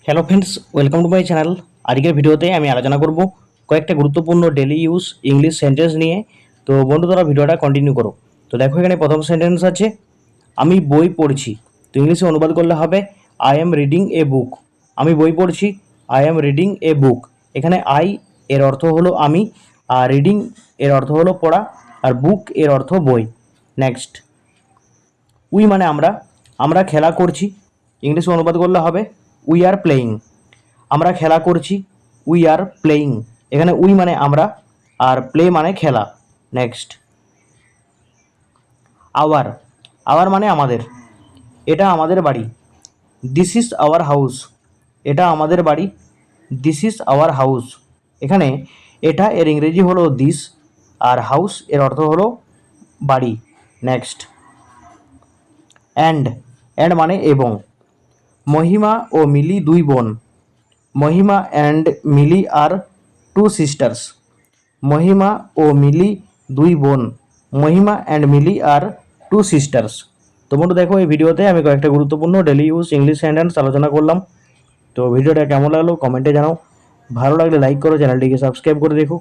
Hello friends, welcome to my channel. আজকের ভিডিওতে আমি আলোচনা করব কয়েকটা গুরুত্বপূর্ণ ডেলি ইউজ ইংলিশ সেন্টেন্স নিয়ে। তো বন্ধু, তোরা ভিডিওটা কন্টিনিউ করো। তো দেখো, এখানে প্রথম সেন্টেন্স আছে আমি বই পড়ছি। তো ইংলিশে অনুবাদ করলে হবে আই এম রিডিং এ বুক। আমি বই পড়ছি, আই এম রিডিং এ বুক। এখানে আই এর অর্থ হলো আমি, আর রিডিং এর অর্থ হলো পড়া, আর বুক এর অর্থ বই। নেক্সট, উই মানে আমরা, আমরা খেলা করছি। ইংলিশে অনুবাদ করলে হবে উই আর প্লেয়িং। আমরা খেলা করছি, উই আর প্লেয়িং। এখানে উই মানে আমরা, আর প্লে মানে খেলা। নেক্সট, আওয়ার, আওয়ার মানে আমাদের। এটা আমাদের বাড়ি, দিস ইজ আওয়ার হাউস। এটা আমাদের বাড়ি, দিস ইজ আওয়ার হাউস। এখানে এটা এর ইংরেজি হলো দিস, আর হাউস এর অর্থ হলো বাড়ি। নেক্সট, অ্যান্ড, অ্যান্ড মানে এবং। মহিমা ও মিলি দুই বোন। Mahima and Mili are two sisters. Mahima ও মিলি দুই বোন। Mahima and Mili are two sisters. তো বন্ধু দেখো, এই ভিডিওতে আমি কয়েকটা গুরুত্বপূর্ণ ডেলি ইউজ ইংলিশ সেন্টেন্স আলোচনা করলাম। তো ভিডিওটা কেমন লাগলো কমেন্টে জানাও। ভালো লাগলে লাইক করো, চ্যানেলটিকে সাবস্ক্রাইব করে দেখো।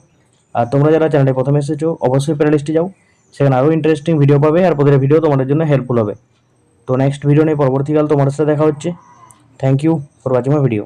আর তোমরা যারা চ্যানেলে প্রথমে এসেছো অবশ্যই প্লেলিস্টে যাও, সেখানে আরও ইন্টারেস্টিং ভিডিও পাবে, আর প্রতিটা ভিডিও তোমাদের জন্য হেল্পফুল হবে। তো নেক্সট ভিডিও নিয়ে পরবর্তীকাল তোমাদের সাথে দেখা হচ্ছে। Thank you for watching my video.